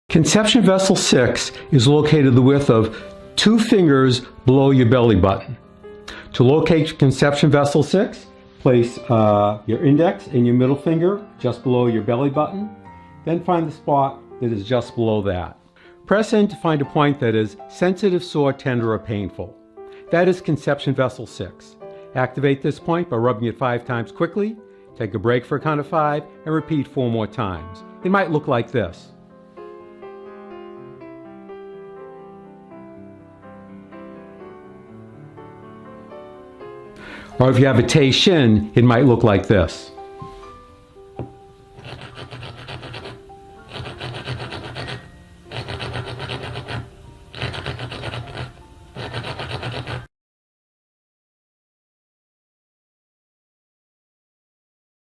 Conception vessel 6 is located the width of 2 fingers below your belly button. To locate conception vessel 6, place your index and your middle finger just below your belly button. Then find the spot that is just below that. Press in to find a point that is sensitive, sore, tender, or painful. That is conception vessel 6. Activate this point by rubbing it 5 times quickly. Take a break for a count of 5 and repeat 4 more times. It might look like this. Or if you have a Tei Shin, it might look like this.